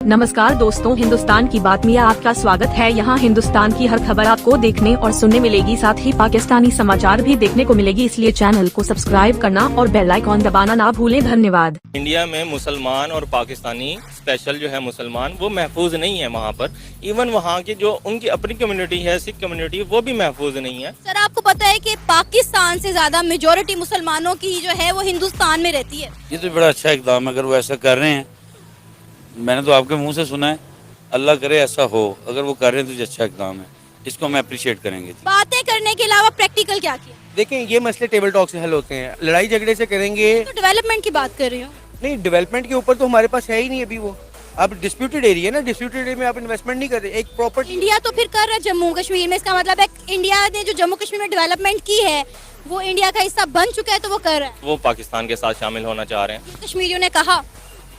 नमस्कार दोस्तों, हिंदुस्तान की बात में आपका स्वागत है। यहाँ हिंदुस्तान की हर खबर आपको देखने और सुनने मिलेगी, साथ ही पाकिस्तानी समाचार भी देखने को मिलेगी, इसलिए चैनल को सब्सक्राइब करना और बेल आइकॉन दबाना ना भूलें। धन्यवाद। इंडिया में मुसलमान और पाकिस्तानी स्पेशल जो है मुसलमान वो महफूज नहीं है वहाँ पर। इवन वहाँ की जो उनकी अपनी कम्युनिटी है, सिख कम्युनिटी, वो भी महफूज नहीं है। सर, आपको पता है कि पाकिस्तान से ज्यादा मेजोरिटी मुसलमानों की जो है वो हिंदुस्तान में रहती है। ये तो बड़ा अच्छा इकदाम है अगर वो ऐसा कर रहे हैं। मैंने तो आपके मुंह से सुना है, अल्लाह करे ऐसा हो। अगर वो कर रहे हैं तो ये अच्छा इकदाम है, इसको हम अप्रिशिएट करेंगे। बातें करने के अलावा प्रैक्टिकल क्या किया? देखें, ये मसले टेबल टॉक से हल होते हैं, लड़ाई झगड़े से करेंगे तो डेवलपमेंट की बात कर रही हूँ। नहीं। डेवलपमेंट के ऊपर तो हमारे पास है ही नहीं अभी। वो अब डिस्प्यूटेड एरिया ना, डिस्प्यूटेड एरिया में आप इन्वेस्टमेंट नहीं कर रहे। एक प्रॉपर्टी इंडिया तो फिर कर रहा है जम्मू कश्मीर में, इसका मतलब है इंडिया ने जो जम्मू कश्मीर में डेवलपमेंट की है वो इंडिया का हिस्सा बन चुका है, तो वो कर रहा है। वो पाकिस्तान के साथ शामिल होना चाह रहे हैं। कश्मीरियों ने कहा,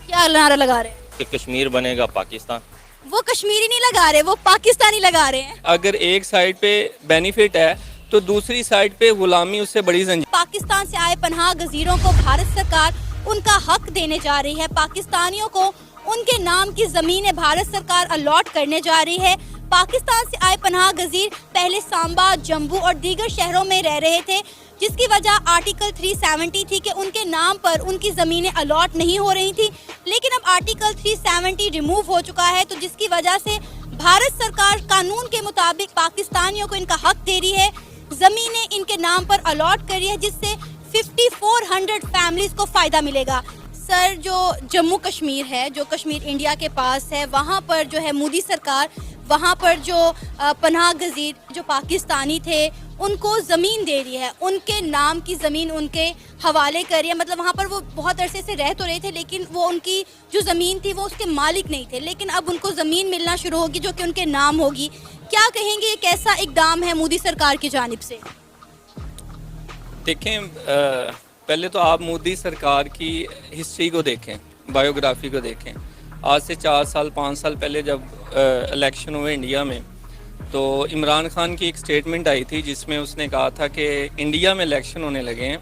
क्या नारा लगा रहे हैं कि कश्मीर बनेगा पाकिस्तान। वो कश्मीरी नहीं लगा रहे, वो पाकिस्तानी लगा रहे हैं। अगर एक साइड पे बेनिफिट है तो दूसरी साइड पे गुलामी उससे बड़ी जंजीर। पाकिस्तान से आए पनाह गजीरों को भारत सरकार उनका हक देने जा रही है। पाकिस्तानियों को उनके नाम की जमीनें भारत सरकार अलॉट करने जा रही है। पाकिस्तान से आए पनाह गजीर पहले सांबा, जम्मू और दीगर शहरों में रह रहे थे, जिसकी वजह आर्टिकल 370 थी कि उनके नाम पर उनकी ज़मीनें अलॉट नहीं हो रही थी। लेकिन अब आर्टिकल 370 रिमूव हो चुका है, तो जिसकी वजह से भारत सरकार कानून के मुताबिक पाकिस्तानियों को इनका हक दे रही है, ज़मीनें इनके नाम पर अलॉट कर रही है, जिससे 5400 फैमिलीज को फ़ायदा मिलेगा। सर, जो जम्मू कश्मीर है, जो कश्मीर इंडिया के पास है, वहाँ पर जो है मोदी सरकार वहाँ पर जो पनाह गजीर जो पाकिस्तानी थे उनको ज़मीन दे रही है, उनके नाम की ज़मीन उनके हवाले कर रही है। मतलब वहाँ पर वो बहुत अरसे से रह तो रहे थे, लेकिन वो उनकी जो ज़मीन थी वो उसके मालिक नहीं थे, लेकिन अब उनको ज़मीन मिलना शुरू होगी जो कि उनके नाम होगी। क्या कहेंगे, ये कैसा इकदाम है मोदी सरकार की जानिब से? देखें, पहले तो आप मोदी सरकार की हिस्ट्री को देखें, बायोग्राफी को देखें। आज से 4 साल 5 साल पहले जब इलेक्शन हुए इंडिया में, तो इमरान खान की एक स्टेटमेंट आई थी जिसमें उसने कहा था कि इंडिया में इलेक्शन होने लगे हैं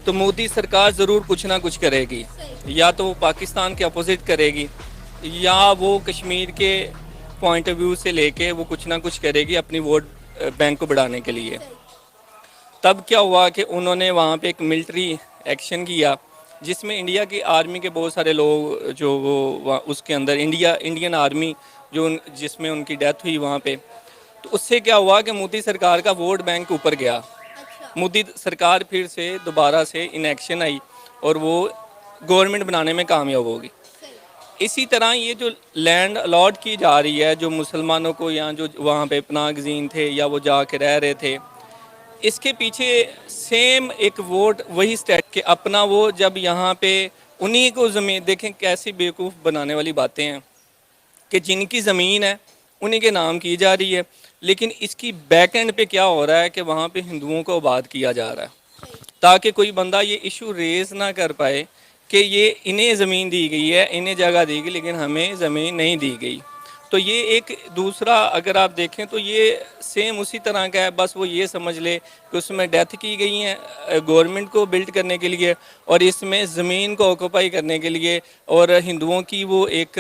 तो मोदी सरकार ज़रूर कुछ ना कुछ करेगी, या तो वो पाकिस्तान के अपोजिट करेगी या वो कश्मीर के पॉइंट ऑफ व्यू से लेके वो कुछ ना कुछ करेगी अपनी वोट बैंक को बढ़ाने के लिए। तब क्या हुआ कि उन्होंने वहाँ पे एक मिलिट्री एक्शन किया जिसमें इंडिया की आर्मी के बहुत सारे लोग जो वो उसके अंदर इंडियन आर्मी जिसमें उनकी डेथ हुई वहाँ पे। तो उससे क्या हुआ कि मोदी सरकार का वोट बैंक ऊपर गया। मोदी सरकार फिर से दोबारा से इन एक्शन आई और वो गवर्नमेंट बनाने में कामयाब होगी। इसी तरह ये जो लैंड अलॉट की जा रही है जो मुसलमानों को, या जो वहाँ पे पनाह गज़ीन थे या वो जाके रह रहे थे, इसके पीछे सेम एक वोट वही स्टेट के अपना वो जब यहाँ पे उन्हीं को ज़मीन, देखें कैसी बेवकूफ़ बनाने वाली बातें हैं कि जिनकी ज़मीन है उन्हीं के नाम की जा रही है, लेकिन इसकी बैक एंड पे क्या हो रहा है कि वहाँ पे हिंदुओं को आबाद किया जा रहा है ताकि कोई बंदा ये इशू रेज़ ना कर पाए कि ये इन्हें ज़मीन दी गई है, इन्हें जगह दी गई, लेकिन हमें ज़मीन नहीं दी गई। तो ये एक दूसरा अगर आप देखें तो ये सेम उसी तरह का है, बस वो ये समझ ले कि उसमें डेथ की गई है गवर्नमेंट को बिल्ड करने के लिए और इसमें ज़मीन को ऑक्यूपाई करने के लिए और हिंदुओं की वो एक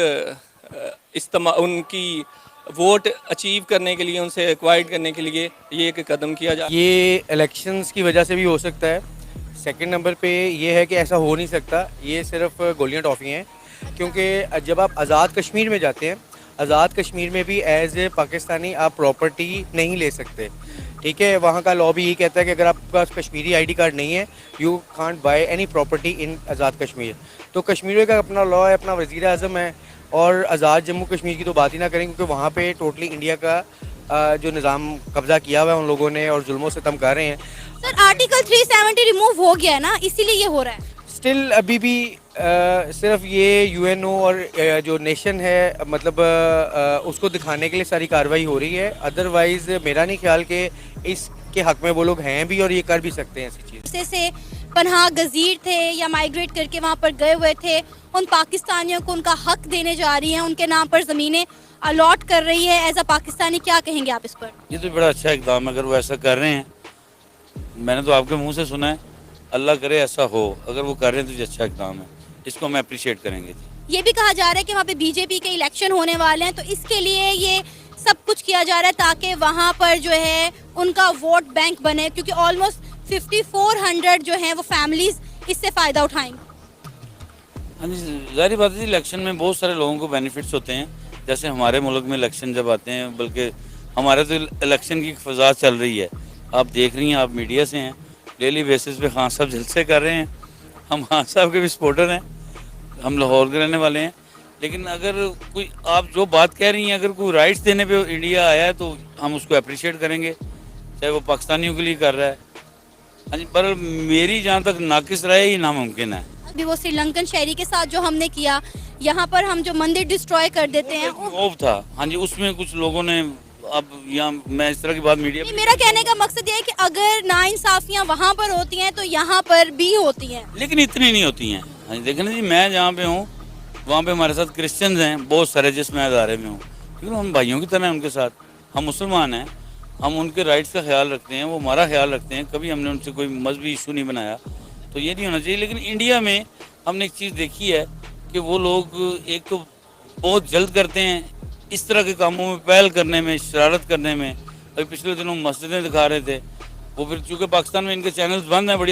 उनकी वोट अचीव करने के लिए, उनसे एक्वायर्ड करने के लिए ये एक कदम किया जा। ये इलेक्शंस की वजह से भी हो सकता है। सेकंड नंबर पे ये है कि ऐसा हो नहीं सकता, ये सिर्फ गोलियां टॉफ़ी हैं, क्योंकि जब आप आज़ाद कश्मीर में जाते हैं, आज़ाद कश्मीर में भी एज ए पाकिस्तानी आप प्रॉपर्टी नहीं ले सकते। ठीक है, वहाँ का लॉ भी यही कहता है कि अगर आपके पास कश्मीरी आईडी कार्ड नहीं है, you can't buy any property in Azad Kashmir. तो कश्मीर का अपना लॉ है, अपना वज़ीर आज़म है, और आज़ाद जम्मू कश्मीर की तो बात ही ना करें, क्योंकि वहाँ पे टोटली इंडिया का जो निज़ाम कब्ज़ा किया हुआ है उन लोगों ने और जुल्मों से तम कर रहे हैं। सर, आर्टिकल 370 रिमूव हो गया है ना, इसीलिए ये हो रहा है। स्टिल अभी भी सिर्फ ये यूएनओ और जो नेशन है मतलब उसको दिखाने के लिए सारी कार्रवाई हो रही है। अदरवाइज मेरा नहीं ख्याल कि इसके हक में वो लोग हैं भी और ये कर भी सकते हैं ऐसी चीज़। से पनाह गजीर थे या माइग्रेट करके वहाँ पर गए हुए थे, उन पाकिस्तानियों को उनका हक देने जा रही हैं, उनके नाम पर ज़मीनें अलॉट कर रही है। एज अ पाकिस्तानी क्या कहेंगे आप इस पर? ये तो बड़ा अच्छा इकदाम है अगर वो ऐसा कर रहे हैं। मैंने तो आपके मुंह से सुना है, अल्लाह करे ऐसा हो। अगर वो कर रहे हैं तो ये अच्छा इकदाम है, इसको हम अप्रिशिएट करेंगे। ये भी कहा जा रहा है कि वहाँ पे बीजेपी के इलेक्शन होने वाले हैं, तो इसके लिए ये सब कुछ किया जा रहा है ताकि वहाँ पर जो है उनका वोट बैंक बने, क्योंकि ऑलमोस्ट 5400 जो है वो फैमिलीज इससे फ़ायदा उठाएंगे। हाँ जी, जाहिर बात है, इलेक्शन में बहुत सारे लोगों को बेनिफिट्स होते हैं। जैसे हमारे मुल्क में इलेक्शन जब आते हैं, बल्कि हमारे तो इलेक्शन की फ़ज़ा चल रही है, आप देख रही हैं, आप मीडिया से हैं, डेली बेसिस पे खान साहब जलसे कर रहे हैं। हम खान साहब के भी सपोर्टर हैं, हम लाहौर के रहने वाले हैं। लेकिन अगर कोई आप जो बात कह रही हैं, अगर कोई राइट्स देने पे इंडिया आया है तो हम उसको अप्रिशिएट करेंगे, चाहे वो पाकिस्तानियों के लिए कर रहा है। हाँ जी, पर मेरी जहाँ तक नाकिस रहे ही नामुमकिन है। अभी वो श्रीलंकन शहरी के साथ जो हमने किया, यहाँ पर हम जो मंदिर डिस्ट्रॉय कर देते हैं, खौफ था। हाँ जी, उसमें कुछ लोगों ने, अब यहाँ मैं इस तरह की बात मीडिया नहीं, मेरा कहने का मकसद ये है कि अगर नाइंसाफियां वहाँ पर होती हैं तो यहाँ पर भी होती हैं। लेकिन इतनी नहीं होती हैं। हाँ जी, देखें ना जी, मैं जहाँ पे हूँ वहाँ पे हमारे साथ क्रिश्चियंस हैं बहुत सारे, जिस मैं अदारे में हूँ, क्योंकि हम भाइयों की तरह हैं उनके साथ। हम मुसलमान हैं, हम उनके राइट्स का ख्याल रखते हैं, वो हमारा ख्याल रखते हैं। कभी हमने उनसे कोई मजहबी इशू नहीं बनाया, तो ये नहीं होना चाहिए। लेकिन इंडिया में हमने एक चीज़ देखी है कि वो लोग एक तो बहुत जल्द करते हैं इस तरह के कामों में, पहल करने में, शरारत करने में। अभी पिछले दिनों मस्जिदें दिखा रहे थे वो, फिर चूँकि पाकिस्तान में इनके चैनल्स बंद हैं, बड़ी